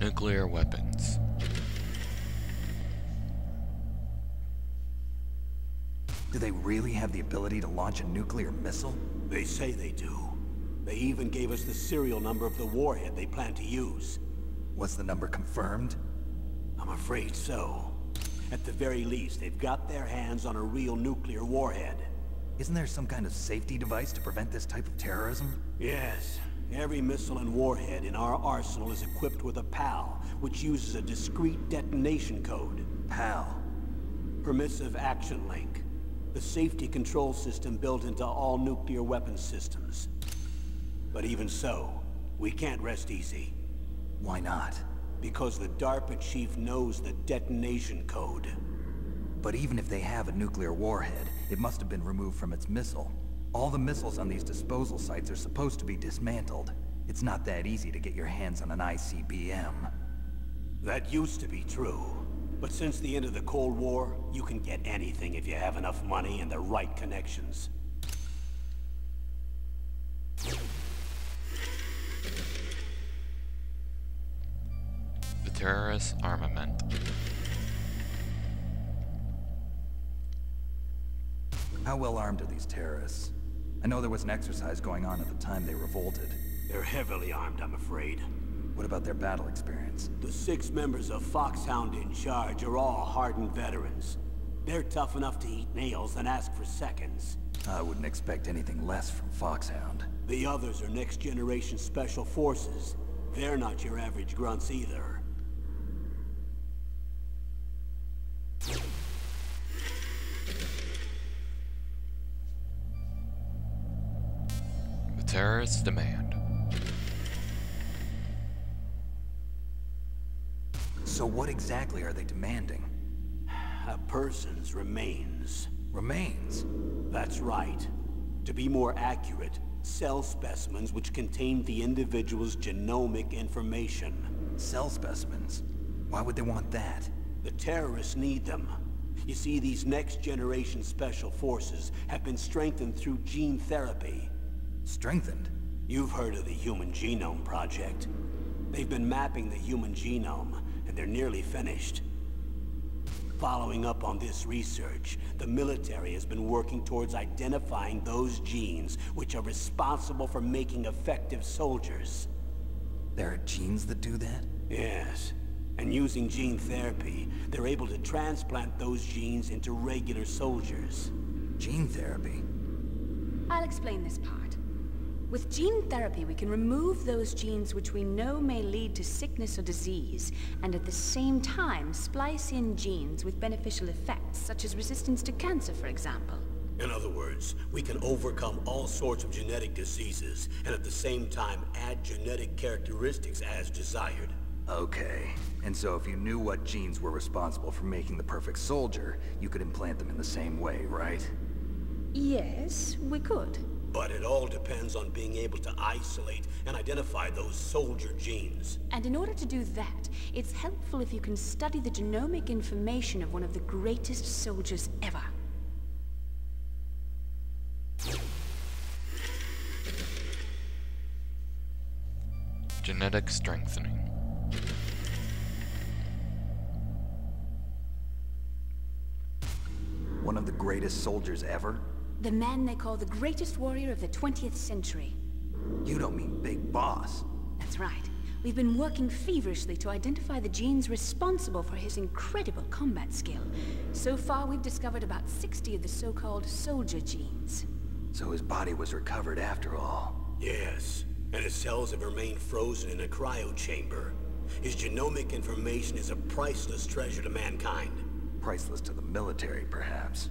Nuclear weapons. Do they really have the ability to launch a nuclear missile? They say they do. They even gave us the serial number of the warhead they plan to use. Was the number confirmed? I'm afraid so. At the very least, they've got their hands on a real nuclear warhead. Isn't there some kind of safety device to prevent this type of terrorism? Yes. Every missile and warhead in our arsenal is equipped with a PAL, which uses a discrete detonation code. PAL? Permissive Action Link. The safety control system built into all nuclear weapons systems. But even so, we can't rest easy. Why not? Because the DARPA chief knows the detonation code. But even if they have a nuclear warhead, it must have been removed from its missile. All the missiles on these disposal sites are supposed to be dismantled. It's not that easy to get your hands on an ICBM. That used to be true. But since the end of the Cold War, you can get anything if you have enough money and the right connections. The terrorist armament. How well armed are these terrorists? I know there was an exercise going on at the time they revolted. They're heavily armed, I'm afraid. What about their battle experience? The 6 members of Foxhound in charge are all hardened veterans. They're tough enough to eat nails and ask for seconds. I wouldn't expect anything less from Foxhound. The others are next-generation special forces. They're not your average grunts either. The terrorists demand. So what exactly are they demanding? A person's remains. Remains? That's right. To be more accurate, cell specimens which contain the individual's genomic information. Cell specimens? Why would they want that? The terrorists need them. You see, these next-generation special forces have been strengthened through gene therapy. Strengthened? You've heard of the Human Genome Project. They've been mapping the human genome, and they're nearly finished. Following up on this research, the military has been working towards identifying those genes which are responsible for making effective soldiers. There are genes that do that? Yes. And using gene therapy, they're able to transplant those genes into regular soldiers. Gene therapy? I'll explain this part. With gene therapy, we can remove those genes which we know may lead to sickness or disease, and at the same time splice in genes with beneficial effects, such as resistance to cancer, for example. In other words, we can overcome all sorts of genetic diseases, and at the same time add genetic characteristics as desired. Okay. And so if you knew what genes were responsible for making the perfect soldier, you could implant them in the same way, right? Yes, we could. But it all depends on being able to isolate and identify those soldier genes. And in order to do that, it's helpful if you can study the genomic information of one of the greatest soldiers ever. Genetic strengthening. One of the greatest soldiers ever? The man they call the greatest warrior of the 20th century. You don't mean Big Boss. That's right. We've been working feverishly to identify the genes responsible for his incredible combat skill. So far, we've discovered about 60 of the so-called soldier genes. So his body was recovered after all. Yes, and his cells have remained frozen in a cryo chamber. His genomic information is a priceless treasure to mankind. Priceless to the military, perhaps.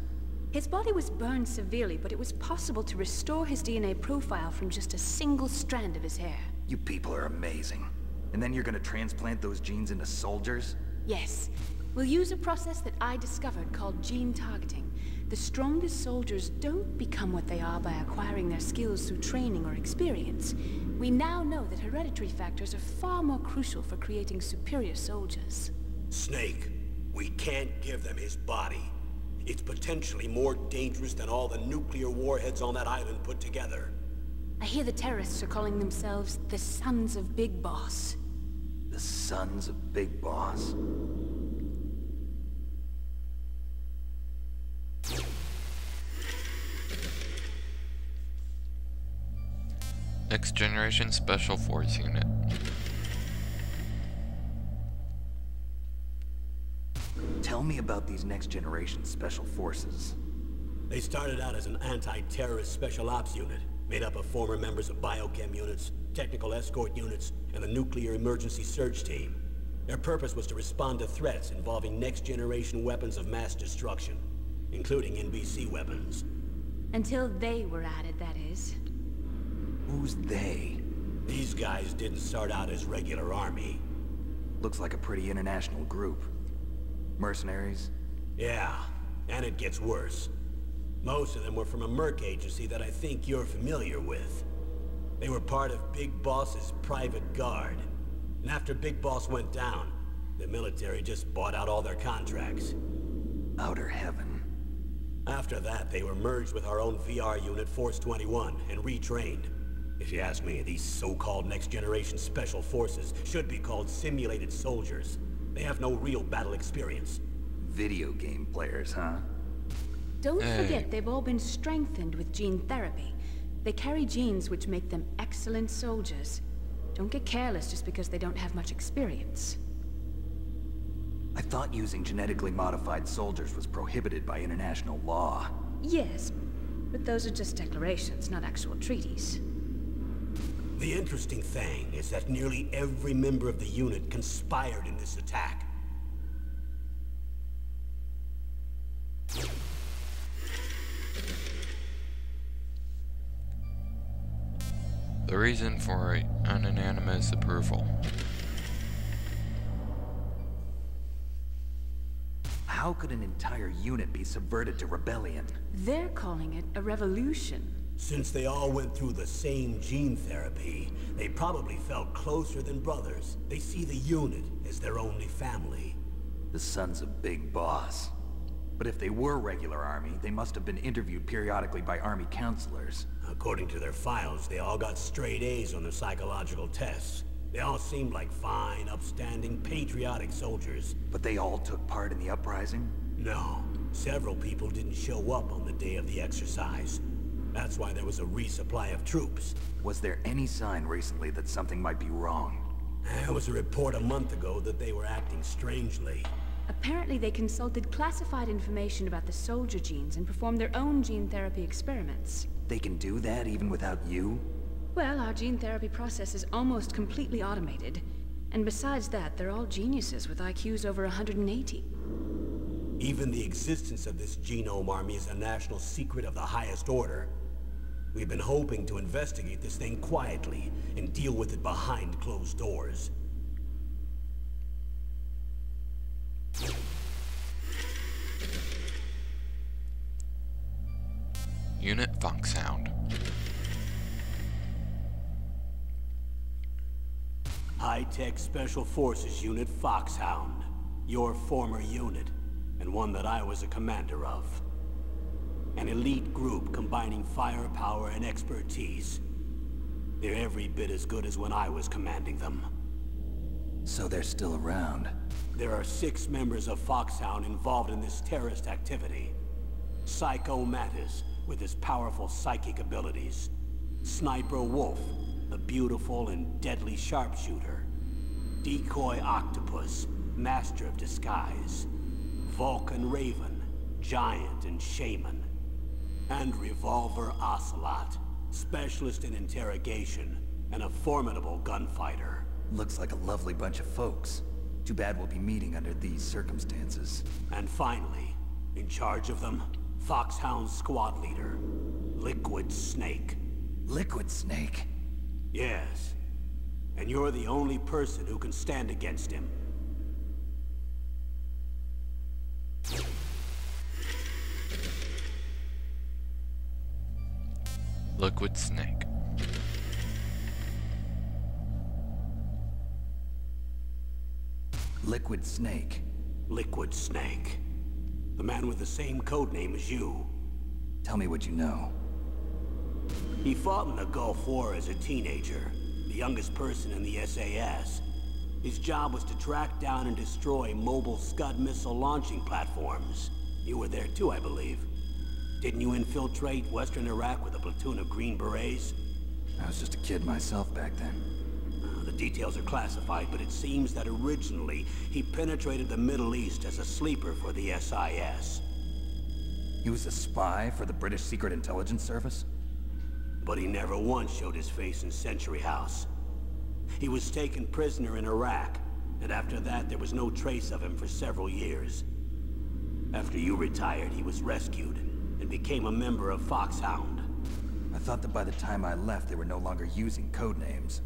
His body was burned severely, but it was possible to restore his DNA profile from just a single strand of his hair. You people are amazing. And then you're gonna transplant those genes into soldiers? Yes. We'll use a process that I discovered called gene targeting. The strongest soldiers don't become what they are by acquiring their skills through training or experience. We now know that hereditary factors are far more crucial for creating superior soldiers. Snake, we can't give them his body. It's potentially more dangerous than all the nuclear warheads on that island put together. I hear the terrorists are calling themselves the Sons of Big Boss. The The sons of Big Boss? Next Generation Special Force Unit. Tell me about these Next Generation Special Forces. They started out as an anti-terrorist special ops unit, made up of former members of biochem units, technical escort units, and the nuclear emergency search team. Their purpose was to respond to threats involving next-generation weapons of mass destruction, including NBC weapons. Until they were added, that is. Who's they? These guys didn't start out as regular army. Looks like a pretty international group. Mercenaries? Yeah, and it gets worse. Most of them were from a merc agency that I think you're familiar with. They were part of Big Boss's private guard. And after Big Boss went down, the military just bought out all their contracts. Outer heaven. After that, they were merged with our own VR unit, Force 21, and retrained. If you ask me, these so-called next-generation special forces should be called simulated soldiers. They have no real battle experience. Video game players, huh? Don't forget they've all been strengthened with gene therapy. They carry genes which make them excellent soldiers. Don't get careless just because they don't have much experience. I thought using genetically modified soldiers was prohibited by international law. Yes, but those are just declarations, not actual treaties. The interesting thing is that nearly every member of the unit conspired in this attack. The reason for unanimous approval. How could an entire unit be subverted to rebellion? They're calling it a revolution. Since they all went through the same gene therapy, they probably felt closer than brothers. They see the unit as their only family. The sons of Big Boss. But if they were regular army, they must have been interviewed periodically by army counselors. According to their files, they all got straight A's on their psychological tests. They all seemed like fine, upstanding, patriotic soldiers. But they all took part in the uprising? No. Several people didn't show up on the day of the exercise. That's why there was a resupply of troops. Was there any sign recently that something might be wrong? There was a report a month ago that they were acting strangely. Apparently they consulted classified information about the soldier genes and performed their own gene therapy experiments. They can do that even without you? Well, our gene therapy process is almost completely automated. And besides that, they're all geniuses with IQs over 180. Even the existence of this genome army is a national secret of the highest order. We've been hoping to investigate this thing quietly and deal with it behind closed doors. Unit Foxhound. High-Tech Special Forces Unit Foxhound. Your former unit, and one that I was a commander of. An elite group combining firepower and expertise. They're every bit as good as when I was commanding them. So they're still around. There are 6 members of Foxhound involved in this terrorist activity. Psycho Mantis, with his powerful psychic abilities. Sniper Wolf, the beautiful and deadly sharpshooter. Decoy Octopus, master of disguise. Vulcan Raven, giant and shaman. And Revolver Ocelot, specialist in interrogation and a formidable gunfighter. Looks like a lovely bunch of folks. Too bad we'll be meeting under these circumstances. And finally, in charge of them, Foxhound's squad leader, Liquid Snake. Liquid Snake? Yes. And you're the only person who can stand against him. Liquid Snake. Liquid Snake. Liquid Snake. The man with the same code name as you. Tell me what you know. He fought in the Gulf War as a teenager, the youngest person in the SAS. His job was to track down and destroy mobile Scud missile launching platforms. You were there too, I believe. Didn't you infiltrate Western Iraq with a platoon of Green Berets? I was just a kid myself back then. The details are classified, but it seems that originally he penetrated the Middle East as a sleeper for the SIS. He was a spy for the British Secret Intelligence Service? But he never once showed his face in Century House. He was taken prisoner in Iraq, and after that there was no trace of him for several years. After you retired, he was rescued and became a member of Foxhound. I thought that by the time I left, they were no longer using code names.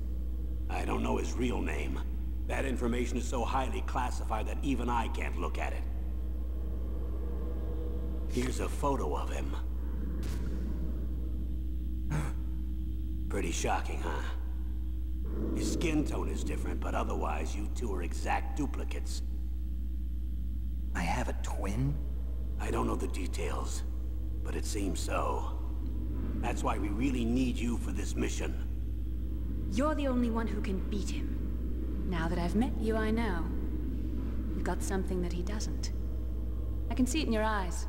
I don't know his real name. That information is so highly classified that even I can't look at it. Here's a photo of him. Pretty shocking, huh? His skin tone is different, but otherwise you two are exact duplicates. I have a twin? I don't know the details, but it seems so. That's why we really need you for this mission. You're the only one who can beat him. Now that I've met you, I know. You've got something that he doesn't. I can see it in your eyes.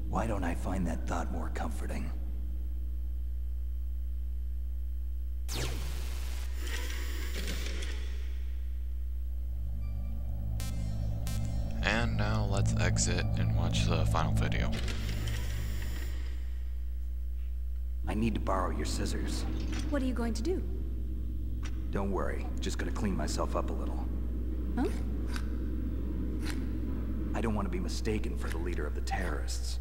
Why don't I find that thought more comforting? And now let's exit and watch the final video. I need to borrow your scissors. What are you going to do? Don't worry, just gonna clean myself up a little. Huh? I don't want to be mistaken for the leader of the terrorists.